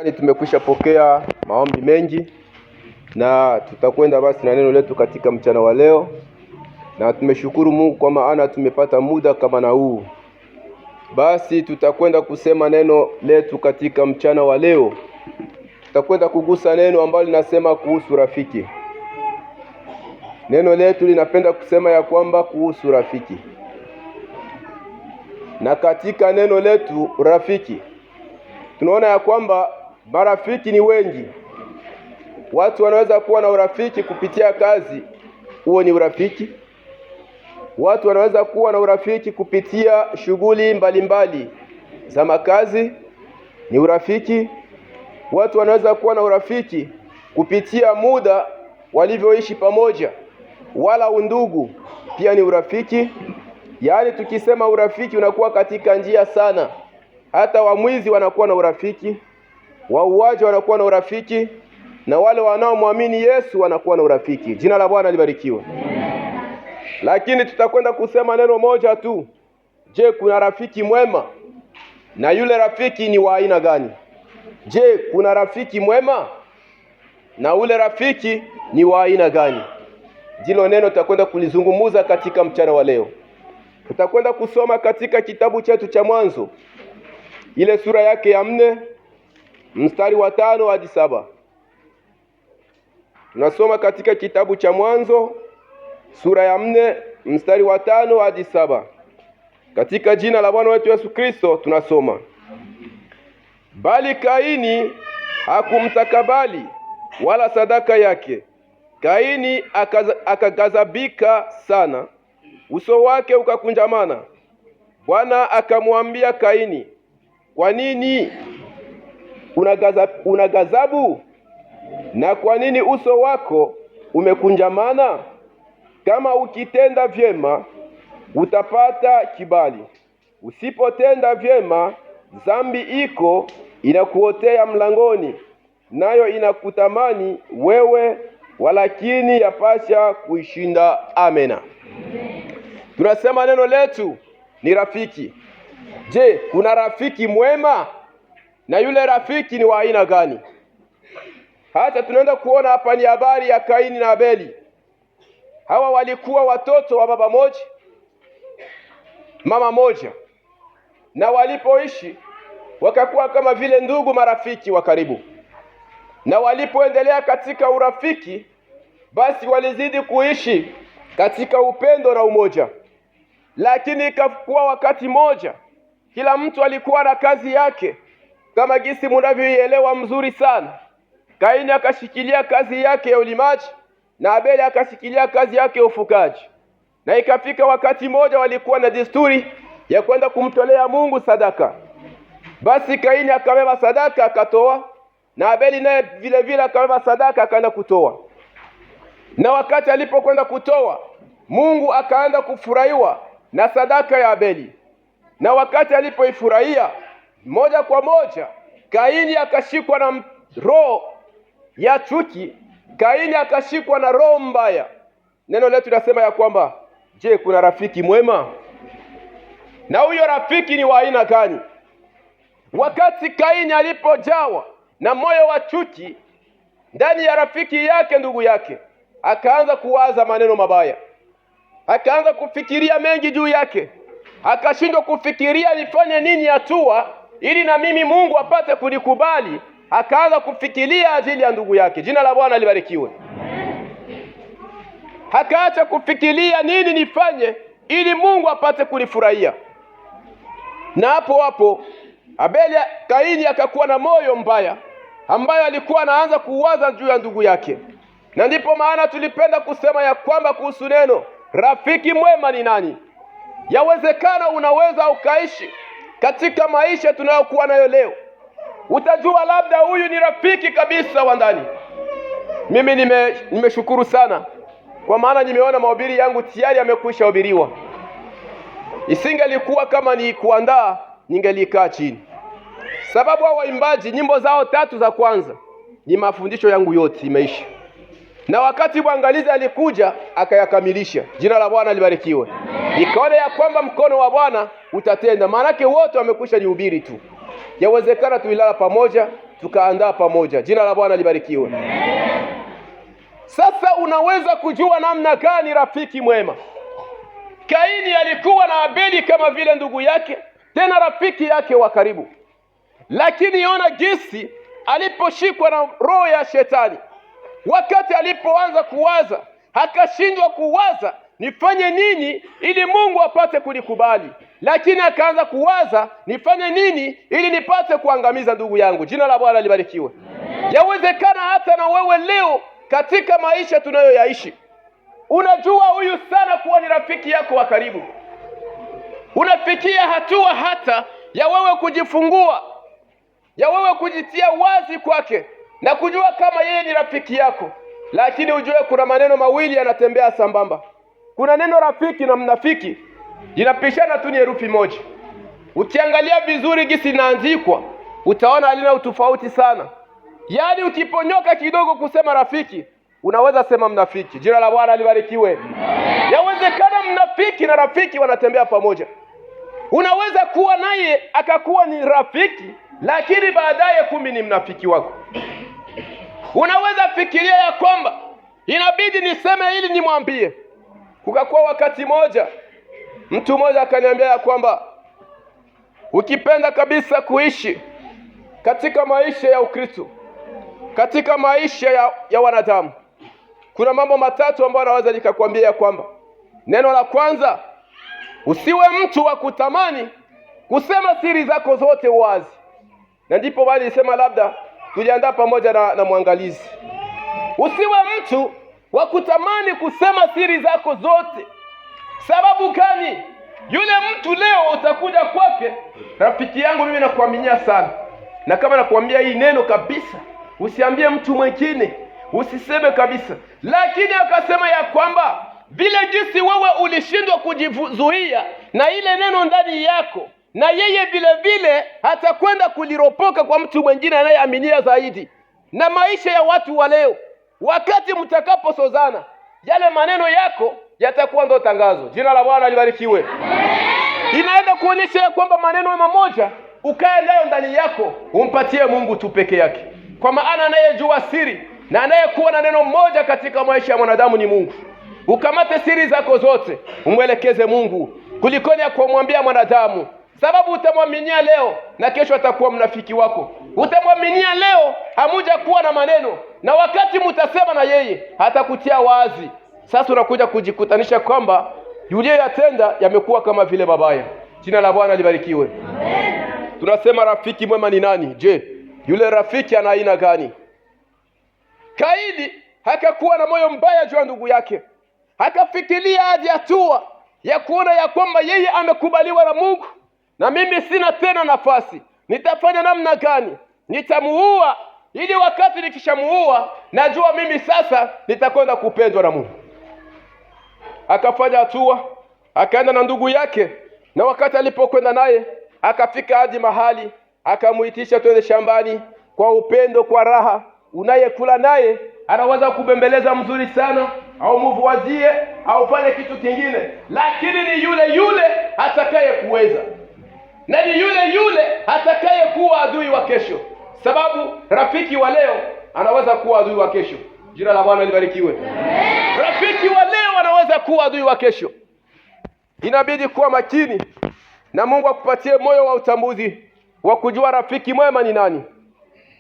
Tumekwisha pokea maombi mengi na tutakwenda basi na neno letu katika mchana wa leo, na tumeshukuru Mungu kwa maana tumepata muda kama na huu. Basi tutakwenda kusema neno letu katika mchana wa leo. Tutakwenda kugusa neno ambalo linasema kuhusu rafiki. Neno letu linapenda kusema ya kwamba kuhusu rafiki. Na katika neno letu rafiki, tunaona ya kwamba marafiki ni wengi. Watu wanaweza kuwa na urafiki kupitia kazi, huo ni urafiki. Watu wanaweza kuwa na urafiki kupitia shughuli mbalimbali za makazi, ni urafiki. Watu wanaweza kuwa na urafiki kupitia muda walivyoishi pamoja, wala undugu, pia ni urafiki. Yaani tukisema urafiki unakuwa katika njia sana. Hata wamwizi wanakuwa na urafiki, wauaji wanakuwa na urafiki, na wale wanaomwamini Yesu wanakuwa na urafiki. Jina la Bwana libarikiwe. Lakini tutakwenda kusema neno moja tu. Je, kuna rafiki mwema? Na yule rafiki ni wa aina gani? Je, kuna rafiki mwema? Na ule rafiki ni wa aina gani? Ndilo neno tutakwenda kulizungumuza katika mchana wa leo. Tutakwenda kusoma katika kitabu chetu cha Mwanzo, ile sura yake ya 4, mstari wa 5 hadi 7. Tunasoma katika kitabu cha Mwanzo, sura ya 4, mstari wa 5 hadi 7. Katika jina la Bwana wetu Yesu Kristo tunasoma: bali Kaini hakumtakabali wala sadaka yake. Kaini akaghadhabika sana, uso wake ukakunjamana. Bwana akamwambia Kaini, kwa nini unaghadhabu? Na kwa nini uso wako umekunjamana? Kama ukitenda vyema utapata kibali, usipotenda vyema dhambi iko inakuotea mlangoni, nayo inakutamani wewe, walakini yapasha kuishinda. Amena. Tunasema neno letu ni rafiki. Je, kuna rafiki mwema? Na yule rafiki ni wa aina gani? Hata tunaenda kuona hapa ni habari ya Kaini na Abeli. Hawa walikuwa watoto wa baba moja, mama moja, na walipoishi wakakuwa kama vile ndugu, marafiki wa karibu. Na walipoendelea katika urafiki, basi walizidi kuishi katika upendo na umoja. Lakini ikakuwa wakati moja, kila mtu alikuwa na kazi yake, kama jinsi mnavyoielewa mzuri sana. Kaini akashikilia kazi yake ya ulimaji, na Abeli akashikilia kazi yake ya ufugaji. Na ikafika wakati moja walikuwa na desturi ya kwenda kumtolea Mungu sadaka. Basi Kaini akabeba sadaka akatoa, na Abeli naye vile vile akabeba sadaka akaenda kutoa. Na wakati alipokwenda kutoa, Mungu akaanza kufurahiwa na sadaka ya Abeli. Na wakati alipoifurahia, moja kwa moja Kaini akashikwa na roho ya chuki. Kaini akashikwa na roho mbaya. Neno letu linasema ya kwamba, je, kuna rafiki mwema? Na huyo rafiki ni wa aina gani? Wakati Kaini alipojawa na moyo wa chuki ndani ya rafiki yake, ndugu yake, akaanza kuwaza maneno mabaya. Akaanza kufikiria mengi juu yake. Akashindwa kufikiria nifanye nini hatua ili na mimi Mungu apate kunikubali. Akaanza kufikiria ajili ya ndugu yake. Jina la Bwana libarikiwe. Akaacha kufikiria nini nifanye ili Mungu apate kunifurahia. Na hapo Kaini akakuwa na moyo mbaya ambayo alikuwa anaanza kuwaza juu ya ndugu yake. Na ndipo maana tulipenda kusema ya kwamba kuhusu neno rafiki mwema ni nani. Yawezekana unaweza ukaishi katika maisha tunayokuwa nayo leo, utajua labda huyu ni rafiki kabisa wa ndani. Mimi nimeshukuru sana kwa maana nimeona mahubiri yangu tayari yamekwisha hubiriwa. Isingelikuwa kama ni kuandaa, ningelikaa chini. Sababu hao waimbaji nyimbo zao 3 za kwanza ni mafundisho yangu yote imeisha. Na wakati mwangalizi alikuja akayakamilisha. Jina la Bwana libarikiwe. Nikaona ya kwamba mkono wa Bwana utatenda, maana wote wamekwisha nihubiri tu. Yawezekana tulilala pamoja, tukaandaa pamoja. Jina la Bwana libarikiwe. Sasa unaweza kujua namna gani rafiki mwema. Kaini alikuwa na Abeli kama vile ndugu yake, tena rafiki yake wa karibu. Lakini ona jinsi aliposhikwa na roho ya shetani. Wakati alipoanza kuwaza, akashindwa kuwaza nifanye nini ili Mungu apate kunikubali. Lakini akaanza kuwaza nifanye nini ili nipate kuangamiza ndugu yangu. Jina la Bwana libarikiwe. Yawezekana hata na wewe leo katika maisha tunayoyaishi, unajua huyu sana kuwa ni rafiki yako wa karibu. Unafikia hatua hata ya wewe kujifungua, ya wewe kujitia wazi kwake na kujua kama yeye ni rafiki yako. Lakini ujue kuna maneno mawili yanatembea sambamba. Kuna neno rafiki na mnafiki, jinapishana tu, ni herufi moja. Ukiangalia vizuri jinsi inaandikwa, utaona halina utofauti sana. Yaani ukiponyoka kidogo kusema rafiki, unaweza sema mnafiki. Jina la Bwana libarikiwe. Yawezekana mnafiki na rafiki wanatembea pamoja. Unaweza kuwa naye akakuwa ni rafiki, lakini baadaye kumbe ni mnafiki wako. Unaweza fikiria ya kwamba inabidi niseme ili nimwambie. Kukakuwa wakati moja, mtu mmoja akaniambia ya kwamba ukipenda kabisa kuishi katika maisha ya Ukristo, katika maisha ya wanadamu, kuna mambo matatu ambayo naweza nikakwambia ya kwamba. Neno la kwanza, usiwe mtu wa kutamani kusema siri zako zote wazi. Na ndipo bali nisema labda tuliandaa pamoja na mwangalizi. Usiwe mtu wa kutamani kusema siri zako zote. Sababu gani? Yule mtu leo utakuja kwake, rafiki yangu mimi nakuaminia sana, na kama nakuambia hii neno kabisa, usiambie mtu mwingine, usiseme kabisa. Lakini akasema ya kwamba vile jinsi wewe ulishindwa kujizuia na ile neno ndani yako, na yeye vile vile hatakwenda kuliropoka kwa mtu mwingine anayeaminia zaidi. Na maisha ya watu wa leo, wakati mtakaposozana, yale maneno yako yatakuwa ndo tangazo. Jina la Bwana libarikiwe. Inaenda kuonyesha kwamba maneno mamoja ukae nayo ndani yako, umpatie Mungu tu peke yake. Kwa maana anayejua siri na anayekuwa na neno moja katika maisha ya mwanadamu ni Mungu. Ukamate siri zako zote, umwelekeze Mungu kulikoni ya kumwambia mwanadamu. Sababu utamwaminia leo na kesho atakuwa mnafiki wako. Utamwaminia leo, hamuja kuwa na maneno, na wakati mtasema na yeye hatakutia wazi. Sasa unakuja kujikutanisha kwamba yule yatenda yamekuwa kama vile babaya. Jina la Bwana libarikiwe. Amen. Tunasema rafiki mwema ni nani? Je, yule rafiki ana aina gani? Kaini hakakuwa na moyo mbaya juu ya ndugu yake. Hakafikiria hadi hatua ya kuona ya kwamba yeye amekubaliwa na Mungu, na mimi sina tena nafasi. Nitafanya namna gani? Nitamuua, ili wakati nikishamuua najua mimi sasa nitakwenda kupendwa na Mungu. Akafanya hatua, akaenda na ndugu yake, na wakati alipokwenda naye akafika hadi mahali, akamuitisha twende shambani kwa upendo, kwa raha. Unayekula naye anaweza kubembeleza mzuri sana, au mvuazie, au fanye kitu kingine, lakini ni yule yule atakaye kuweza, na ni yule yule atakaye kuwa adui wa kesho. Sababu rafiki wa leo anaweza kuwa adui wa kesho. Jina la Bwana libarikiwe. Rafiki wa leo anaweza kuwa adui wa kesho. Inabidi kuwa makini, na Mungu akupatie moyo wa utambuzi wa kujua rafiki mwema ni nani.